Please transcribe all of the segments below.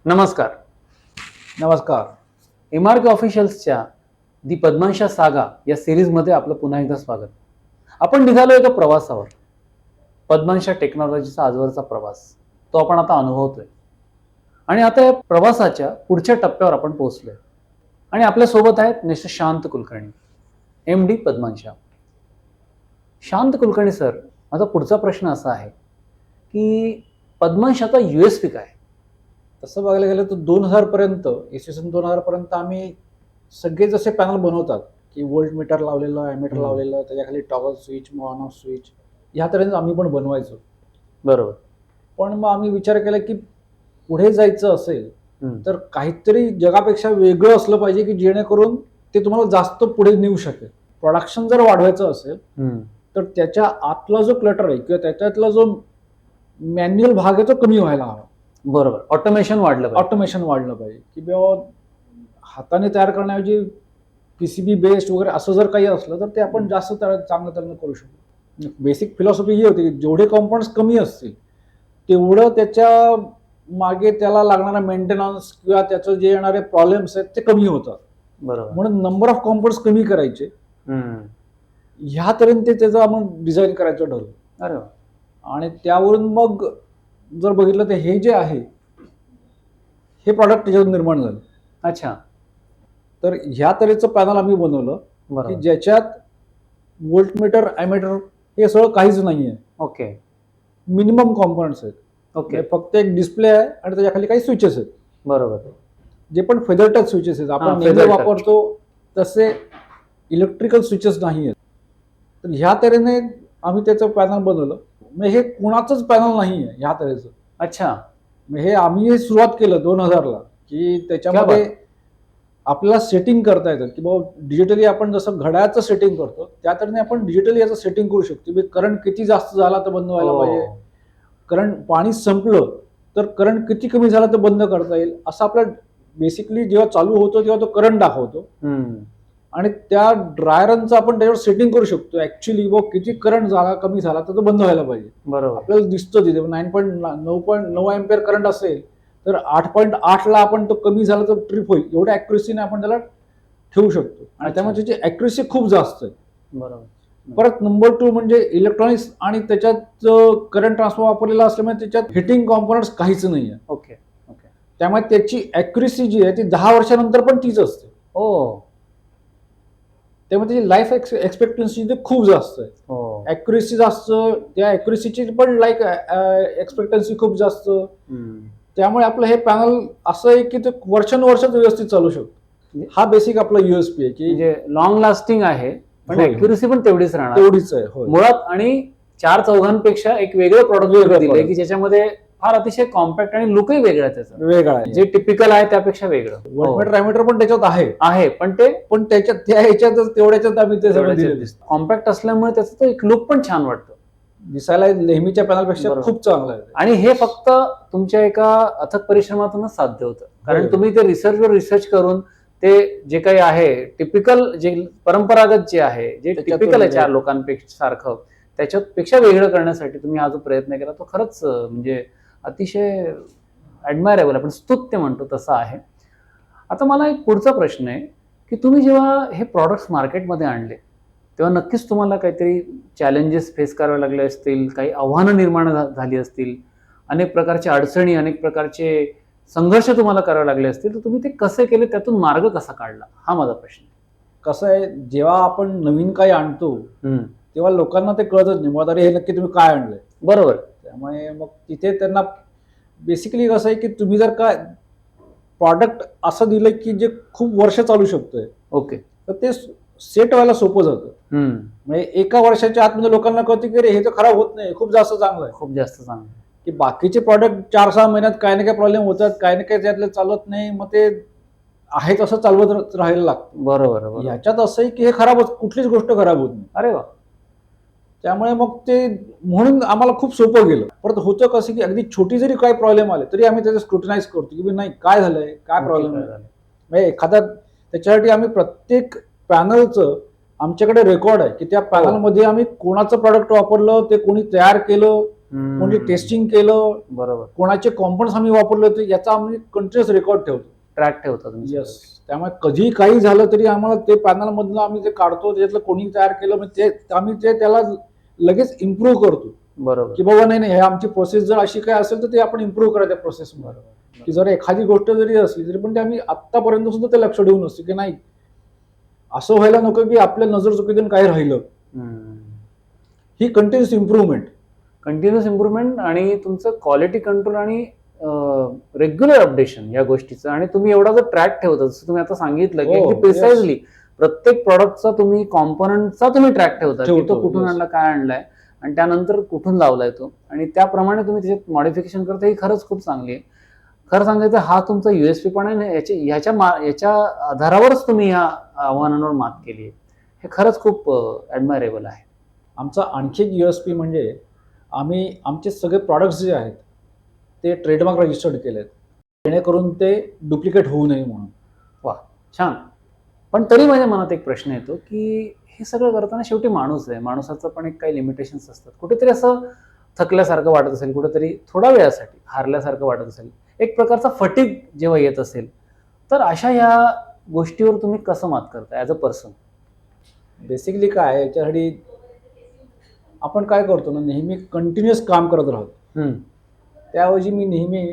नमस्कार. नमस्कार. एमआरके ऑफिशियल्सच्या दी पद्मांशा सागा या सिरीजमध्ये आपलं पुन्हा एकदा स्वागत. आपण निघालो एका प्रवासावर. पद्मांशा टेक्नॉलॉजीचा आजवरचा प्रवास तो आपण आता अनुभवतोय आणि आता या प्रवासाच्या पुढच्या टप्प्यावर आपण पोहोचलोय आणि आपल्या सोबत आहेत मिस्टर शांत कुलकर्णी, MD पद्मांशा. शांत कुलकर्णी सर, माझा पुढचा प्रश्न असा आहे की पद्मांशाचा USP काय? तसं बघायला गेलं तर 2000 पर्यंत, इसवी सन 2000 पर्यंत आम्ही सगळे जसे पॅनल बनवतात की वोल्ट मीटर लावलेलं, ॲमीटर लावलेलं, त्याच्याखाली toggle switch, on off switch, ह्या तऱ्हेने आम्ही पण बनवायचो. बरोबर. पण मग आम्ही विचार केला की पुढे जायचं असेल तर काहीतरी जगापेक्षा वेगळं असलं पाहिजे की जेणेकरून ते तुम्हाला जास्त पुढे नेऊ शकेल. प्रोडक्शन जर वाढवायचं असेल तर त्याच्या आतला जो क्लटर आहे किंवा त्याच्यातला जो मॅन्युअल भाग आहे तो कमी व्हायला हवा. बरोबर. ऑटोमेशन वाढलं पाहिजे. ऑटोमेशन वाढलं पाहिजे की बाबा हाताने तयार करण्याऐवजी PCB बेस्ड वगैरे असं जर काही असलं तर ते आपण जास्त चांगल्या तऱ्हेने करू शकतो. बेसिक फिलॉसॉफी ही होती की जेवढे कॉम्पाउंड्स कमी असतील तेवढं त्याच्या मागे त्याला लागणारा मेंटेनन्स किंवा त्याचं जे येणारे प्रॉब्लेम्स आहेत ते कमी होतात. बरोबर. म्हणून नंबर ऑफ कॉम्पाउंड्स कमी करायचे, ह्या तऱ्हेने ते त्याचं आपण डिझाईन करायचं ठरवलं. अरे आणि त्यावरून मग जर बघितलं तर हे जे आहे हे प्रॉडक्ट त्याच्यावर निर्माण झालं. अच्छा. तर ह्या तऱ्हेचं पॅनल आम्ही बनवलं की बरोबर. ज्याच्यात व्होल्टमीटर, ॲमीटर हे सगळं काहीच नाही आहे. ओके. मिनिमम कॉम्पोनंट्स आहेत. ओके. फक्त एक डिस्प्ले आहे आणि त्याच्याखाली काही स्विचेस आहेत. बरोबर. जे पण फेदर टच स्विचेस आहेत आपण feather नेहमी touch. वापरतो तसे इलेक्ट्रिकल स्विचेस नाही आहेत. तर ह्या तऱ्हेने आम्ही त्याचं पॅनल बनवलं. मग हे कुणाचंच पॅनल नाही आहे ह्या तऱ्हेचं. अच्छा. मग हे आम्ही हे सुरुवात केलं 2000 ला की त्याच्यामध्ये आपल्याला सेटिंग करता येतं की बाबा डिजिटली आपण जसं घड्याळाचं सेटिंग करतो त्या तऱ्हेने आपण डिजिटली याचं सेटिंग करू शकतो. करंट किती जास्त झाला तर बंद व्हायला पाहिजे, करंट पाणी संपलं तर करंट किती कमी झाला तर बंद करता येईल, असं आपलं बेसिकली जेव्हा चालू होतो तेव्हा तो करंट दाखवतो. आणि त्या ड्रायरनचं आपण त्याच्यावर सेटिंग करू शकतो ऍक्च्युली किती करंट झाला कमी झाला तर तो बंद व्हायला पाहिजे. बरोबर. आपल्याला दिसतं तिथे 9.9 एम्पियर करंट असेल तर 8.8 ला आपण तो कमी झाला तर ट्रिप होईल, एवढ्या ॲक्युरेसीने आपण त्याला ठेवू शकतो. आणि त्यामुळे त्याची ॲक्युरेसी खूप जास्त आहे. बरोबर. परत नंबर 2 म्हणजे इलेक्ट्रॉनिक्स आणि त्याच्यात करंट ट्रान्सफॉर्मर वापरलेला असल्यामुळे त्याच्यात हिटिंग कॉम्पोनंट्स काहीच नाही आहे. ओके. ओके. त्यामुळे त्याची ॲक्युरेसी जी आहे ती 10 वर्षानंतर पण तीच असते. त्यामुळे त्याची लाईफ एक्सपेक्टन्सी खूप जास्त आहे. ॲक्युरेसी जास्त, त्या ॲक्युरेसीची पण लाईफ एक्सपेक्टन्सी खूप जास्त. त्यामुळे आपलं हे पॅनल असं आहे की ते वर्षानुवर्ष व्यवस्थित चालू शकतो. हा बेसिक आपला USP आहे की म्हणजे लॉंग लास्टिंग आहे पण ॲक्युरेसी पण तेवढीच राहणार. तेवढीच आहे मुळात. आणि 4 चौघांपेक्षा एक वेगळं प्रॉडक्ट दिलंय की ज्याच्यामध्ये फार अतिशय कॉम्पॅक्ट आणि लुकही वेगळा त्याचा वेगळा आहे, जे टिपिकल आहे त्यापेक्षा वेगळं. व्होल्टमीटर, ॲमीटर पण त्याच्यात आहे पण त्याच्यात त्या ह्याच्यातच तेवढ्याच्यात आम्ही ते सगळं दिलेलं. कॉम्पॅक्ट असल्यामुळे त्याचा तो एक लुक पण छान वाटतो. दिसायला नेहमीच्या पॅनलपेक्षा खूप चांगलं आहे. आणि हे फक्त तुमच्या एका अथक परिश्रमातूनच साध्य होतं. कारण तुम्ही ते रिसर्च करून ते जे काही आहे टिपिकल, जे परंपरागत जे आहे, जे टिपिकल आहे 4 लोकांपेक्षा सारखं, त्याच्यापेक्षा वेगळं करण्यासाठी तुम्ही हा जो प्रयत्न केला तो खरंच म्हणजे अतिशय ॲडमायरेबल, आपण स्तुत्य म्हणतो तसं आहे. आता मला एक पुढचा प्रश्न आहे की तुम्ही जेव्हा हे प्रॉडक्ट्स मार्केटमध्ये आणले तेव्हा नक्कीच तुम्हाला काहीतरी चॅलेंजेस फेस करावे लागले असतील, काही आव्हानं निर्माण झाली असतील, अनेक प्रकारच्या अडचणी, अनेक प्रकारचे संघर्ष तुम्हाला करावे लागले असतील. तर तुम्ही ते कसे केले, त्यातून मार्ग कसा काढला, हा माझा प्रश्न. कसं आहे, जेव्हा आपण नवीन काही आणतो तेव्हा लोकांना ते कळतच नाही मग अरे हे नक्की तुम्ही काय आणलंय. बरोबर. त्यामुळे मग तिथे त्यांना बेसिकली कसं आहे की तुम्ही जर काय प्रॉडक्ट असं दिलं की जे खूप वर्ष चालू शकतोय, ओके, तर ते सेट व्हायला सोपं जातं. म्हणजे एका वर्षाच्या आतमध्ये लोकांना कळतं की हे तर खराब होत नाही, खूप जास्त चांगलं आहे, खूप जास्त चांगलं. की बाकीचे प्रॉडक्ट 4-6 महिन्यात काही ना काही प्रॉब्लेम होतात, काही ना काही त्यातले चालत नाही, मग ते आहे तसं चालवत राहायला लागतं. बरोबर. याच्यात असं आहे की हे खराबच, कुठलीच गोष्ट खराब होत नाही. अरे वा. त्यामुळे मग ते म्हणून आम्हाला खूप सोपं गेलं. परत होतं कसं की अगदी छोटी जरी काही प्रॉब्लेम आले तरी आम्ही त्याचं स्क्रुटिनाइज करतो की नाही काय झालंय, काय प्रॉब्लेम आहे. म्हणजे एखादा त्याच्यासाठी आम्ही प्रत्येक पॅनलचं आमच्याकडे रेकॉर्ड आहे की त्या पॅनलमध्ये आम्ही कोणाचं प्रॉडक्ट वापरलं, ते कोणी तयार केलं, कोणी टेस्टिंग केलं, बरोबर, कोणाचे कॉम्पोनंट्स आम्ही वापरले होते याचा आम्ही कंटिन्युअस रेकॉर्ड ठेवतो. ट्रॅक ठेवता तुम्ही. येस. त्यामुळे कधी काही झालं तरी आम्हाला ते पॅनल मधलं आम्ही ते काढतो, त्याच्यातलं कोणी तयार केलं म्हणजे ते आम्ही ते त्याला लगेच इम्प्रूव्ह करतो, बरोबर की बाबा नाही हे आमची प्रोसेस जर अशी काय असेल तर ते आपण इम्प्रूव्ह करा त्या प्रोसेसमध्ये. बरोबर. की जर एखादी गोष्ट जरी असली तरी पण ते आम्ही आत्तापर्यंत सुद्धा ते लक्ष देऊन असतो की नाही असं व्हायला नको की आपल्या नजर चुकीतून काही राहिलं. ही कंटिन्युअस इम्प्रूव्हमेंट. कंटिन्युअस इम्प्रूव्हमेंट आणि तुमचं क्वालिटी कंट्रोल आणि रेग्युलर अपडेशन या गोष्टीचं, आणि तुम्ही एवढा जर ट्रॅक ठेवता जसं तुम्ही आता सांगितलं की हो, प्रिसाइजली प्रत्येक प्रॉडक्टचा तुम्ही कॉम्पोनंटचा तुम्ही ट्रॅक ठेवता की तो ठेवतो, कुठून yes. आणला, काय आणलाय आणि त्यानंतर कुठून लावलाय तो, आणि त्याप्रमाणे तुम्ही त्याच्यात मॉडिफिकेशन करता. ही खरंच खूप चांगली आहे. खरं सांगायचं हा तुमचा युएसपी पण आहे. याच्या आधारावरच तुम्ही या आव्हानांवर मात केली आहे. हे खरंच खूप ऍडमायरेबल आहे. आमचा आणखी एक USP म्हणजे आम्ही आमचे सगळे प्रॉडक्ट्स जे आहेत ते ट्रेडमार्क रजिस्टर्ड केले आहेत, जेणेकरून ते डुप्लिकेट होऊ नये म्हणून. वा, छान. पण तरी माझ्या मनात एक प्रश्न येतो की हे सगळं करताना शेवटी माणूस आहे, माणसाचं पण एक काही लिमिटेशन्स असतात. कुठेतरी असं थकल्यासारखं वाटत असेल, कुठेतरी थोड्या वेळासाठी हारल्यासारखं वाटत असेल, एक प्रकारचा फटीग जेव्हा येत असेल, तर अशा या गोष्टीवर तुम्ही कसं मात करता ॲज अ पर्सन? बेसिकली काय आहे, याच्यासाठी आपण काय करतो ना, नेहमी कंटिन्युअस काम करत राहतो. त्याऐवजी मी नेहमी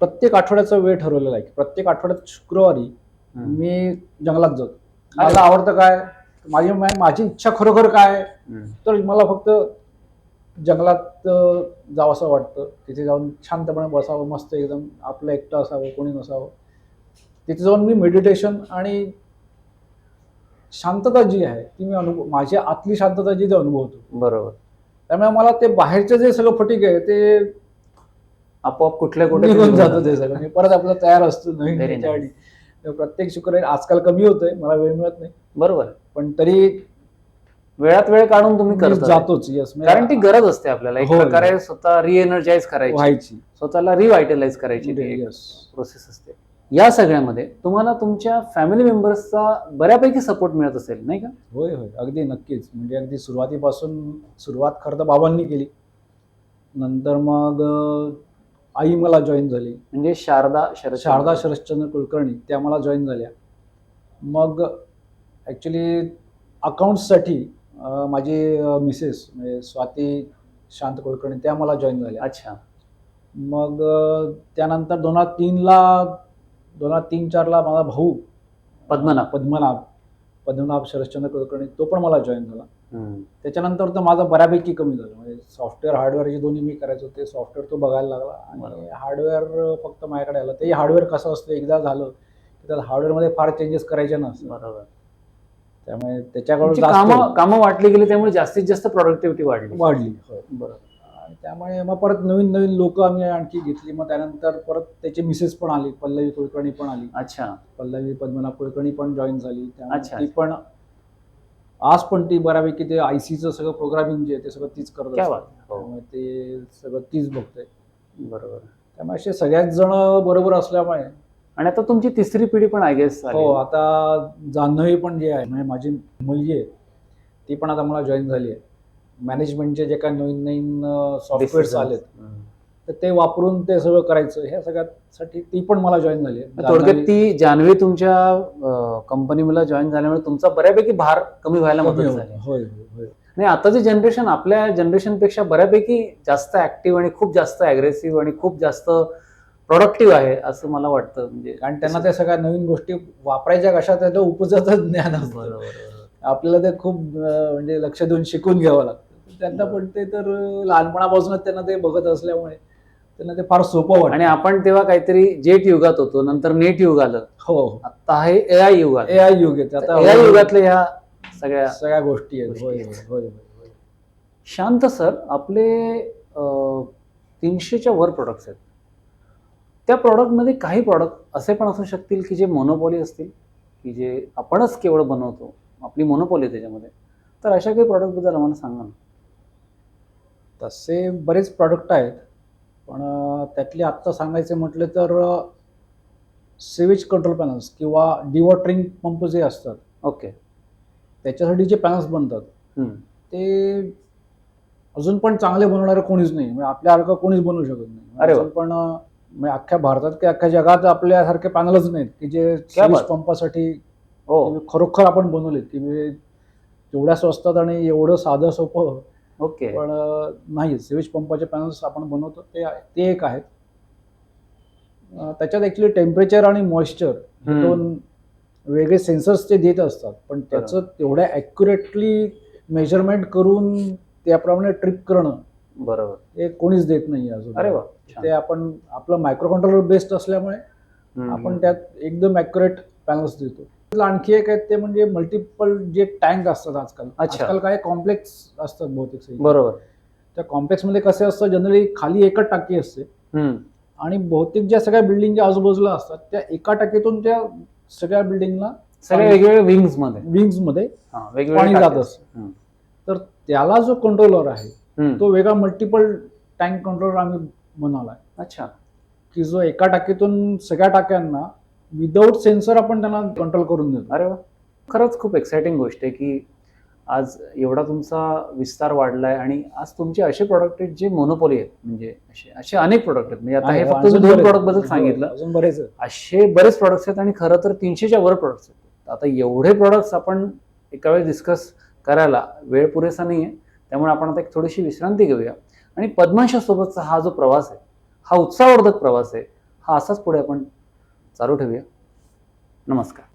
प्रत्येक आठवड्याचा वेळ ठरवलेला आहे की प्रत्येक आठवड्यात शुक्रवारी मी जंगलात जातो. मला आवडतं काय, माझी इच्छा खरोखर काय आहे, तर मला फक्त जंगलात जावंसं वाटतं. तिथे जाऊन शांतपणे बसावं, मस्त एकदम आपलं एकटं असावं, कोणी नसावं. तिथे जाऊन मी मेडिटेशन आणि शांतता जी आहे ती मी माझ्या आतली शांतता जी ते अनुभवतो. बरोबर. त्यामुळे मला ते बाहेरचं जे सगळं फटीक आहे ते आपोआप कुठल्या कुठे निघून जातं. ते सगळं मी परत आपलं तयार असतो नवीन Very त्याच्यासाठी. प्रत्येक शुक्रवारी आजकाल कमी होतंय, मला वेळ मिळत नाही, बरोबर, पण तरी वेळात वेळ काढून तुम्ही करता. जातोच. यस. कारण ती गरज असते आपल्याला एक हो. प्रकारे स्वतः रिएनर्जाइज करायची, व्हायची. स्वतःला रिव्हायटलाइज करायची यस. प्रोसेस असते. या सगळ्यामध्ये तुम्हाला तुमच्या फॅमिली मेंबर्सचा बऱ्यापैकी सपोर्ट मिळत असेल, नाही का? होय होय, अगदी नक्कीच. म्हणजे अगदी सुरुवातीपासून सुरुवात खरं तर बाबांनी केली, नंतर मग आई मला जॉईन झाली, म्हणजे शारदा शरदचंद्र कुलकर्णी त्या मला जॉईन झाल्या. मग ॲक्च्युली अकाउंट्ससाठी माझी मिसेस म्हणजे स्वाती शांत कुलकर्णी त्या मला जॉईन झाल्या. अच्छा. मग त्यानंतर 2003-4ला माझा भाऊ पद्मनाभ शरदचंद्र कुलकर्णी तो पण मला जॉईन झाला. त्याच्यानंतर तर माझं बऱ्यापैकी कमी झालं. म्हणजे सॉफ्टवेअर हार्डवेअर दोन्ही मी करायचो. ते सॉफ्टवेअर तो बघायला लागला आणि हार्डवेअर फक्त माझ्याकडे आलं. ते हार्डवेअर कसं असतं, एकदा झालं की त्याला हार्डवेअरमध्ये फार चेंजेस करायचे नसतात. बरोबर. त्यामुळे त्याच्याकडून कामं वाटली गेली, त्यामुळे जास्तीत जास्त प्रोडक्टिव्हिटी वाढली. बरोबर. आणि त्यामुळे मग परत नवीन लोक आम्ही आणखी घेतली. मग त्यानंतर परत त्याची मिसेस पण आली, पल्लवी कुलकर्णी पण आली. अच्छा. पल्लवी पद्मनाभ कुलकर्णी पण जॉईन झाली. अच्छा. ती पण आज पण ती बऱ्यापैकी ते ICचं सगळं प्रोग्रामिंग जे आहे ते सगळं तीच करत असते. त्यामुळे ते सगळं तीच बघते. बरोबर. त्यामुळे असे सगळ्याच जण बरोबर असल्यामुळे. आणि आता तुमची तिसरी पिढी पण आय गेस. हो, आता जान्हवी पण जे आहे म्हणजे माझी मुलगी आहे ती पण आता मला जॉईन झाली आहे. मॅनेजमेंटचे जे काही नवीन सॉफ्टवेअर्स आलेत तर ते वापरून ते सगळं करायचं, ह्या सगळ्यासाठी ती पण मला जॉईन झाली आहे. थोडक्यात ती जान्हवी तुमच्या कंपनीला जॉईन झाल्यामुळे तुमचा बऱ्यापैकी भार कमी व्हायला मदत झाली. होय. नाही, आताची जनरेशन आपल्या जनरेशनपेक्षा बऱ्यापैकी जास्त ऍक्टिव्ह आणि खूप जास्त अग्रेसिव्ह आणि खूप जास्त प्रोडक्टिव्ह आहे असं मला वाटतं. म्हणजे कारण त्यांना त्या सगळ्या नवीन गोष्टी वापरायच्या कशा त्याचं उपजाचं ज्ञान असतं. आपल्याला ते खूप म्हणजे लक्ष देऊन शिकून घ्यावं लागतं. त्यांना पण ते तर लहानपणापासूनच त्यांना ते बघत असल्यामुळे त्यांना ते फार सोपं वाटतं. आणि आपण तेव्हा काहीतरी जेट युगात होतो, नंतर नेट युग आलं. हो. आता हे AI युग आलं. AI युग आहे. आता AI युगातल्या ह्या सगळ्या गोष्टी आहेत. होय. शांत सर, आपले 300च्या वर प्रोडक्ट्स आहेत. त्या प्रॉडक्टमध्ये काही प्रॉडक्ट असे पण असू शकतील की जे मोनोपॉली असतील, की जे आपणच केवळ बनवतो, आपली मोनोपॉली त्याच्यामध्ये. तर अशा काही प्रॉडक्टबद्दल आम्हाला सांगा ना. तसे बरेच प्रॉडक्ट आहेत, पण त्यातले आत्ता सांगायचे म्हटले तर सिवेज कंट्रोल पॅनल्स किंवा डिवॉटरिंग पंप जे असतात, ओके, त्याच्यासाठी जे पॅनल्स बनतात ते अजून पण चांगले बनवणारे कोणीच नाही, म्हणजे आपल्यासारखं कोणीच बनवू शकत नाही. अरे वा. अजून पण म्हणजे अख्ख्या भारतात की अख्ख्या जगात आपल्यासारखे पॅनलच नाहीत की जे क्या सिरीज बात. पंपासाठी हो. खरोखर आपण बनवलेत की म्हणजे तेवढ्या स्वस्तात आणि एवढं साधं सोपं. ओके. पण नाही, सिरीज पंपाचे पॅनल्स आपण बनवतो ते एक आहेत. त्याच्यात ऍक्च्युली टेम्परेचर आणि मॉइश्चर हे हम्म. दोन वेगळे सेन्सर्स ते देत असतात, पण त्याचं तेवढ्या ॲक्युरेटली मेजरमेंट करून त्याप्रमाणे ट्रिप करणं बरोबर. हे कोणीच देत नाही अजून. अरे वा. ते आपण आपलं मायक्रो कंट्रोलर बेस्ड असल्यामुळे आपण त्यात एकदम ॲक्युरेट पॅनल्स देतो. त्यातलं आणखी एक आहे ते म्हणजे मल्टिपल जे टँक असतात आजकाल. अच्छा. आजकाल काय कॉम्प्लेक्स असतात बहुतेक सगळे. बरोबर. त्या कॉम्प्लेक्समध्ये कसं असतं, जनरली खाली एकच टाकी असते हम्म. आणि बहुतेक ज्या सगळ्या बिल्डिंगच्या आजूबाजूला असतात त्या एका टाकीतून त्या सगळ्या बिल्डिंगला सगळे वेगवेगळे विंग्स मध्ये विंग्समध्ये वेगवेगळे पाणी टाके जात असतात. असतं. तर त्याला जो कंट्रोलर आहे हम्म. तो वेगळा मल्टिपल टँक कंट्रोलर आम्ही बनवलाय, अच्छा. की जो एका टाकीतून सगळ्या टाक्यांना विदाऊट सेन्सर आपण त्यांना कंट्रोल करून देतो. अरे वा. खरंच खूप एक्साइटिंग गोष्ट आहे की आज एवढा तुमचा विस्तार वाढलाय आणि आज तुमचे असे प्रोडक्ट आहेत जे मोनोपोली आहेत, म्हणजे असे अनेक प्रोडक्ट आहेत. म्हणजे आता हे फक्त अजून दोन बरेच- प्रोडक्ट बद्दल हो, सांगितलं, अजून बरेच आहेत. असे बरेच प्रोडक्ट्स आहेत आणि खरं तर 300च्या वर प्रोडक्ट्स आहेत. आता एवढे प्रोडक्ट्स आपण एका वेळेस डिस्कस करायला वेळ पुरेसा नाही आहे, त्यामुळे आपण आता एक थोडीशी विश्रांती घेऊया आणि पद्माशा सोबतचा हा जो प्रवास आहे, हा उत्साहवर्धक प्रवास आहे, हा असाच पुढे आपण चालू ठेवूया. नमस्कार.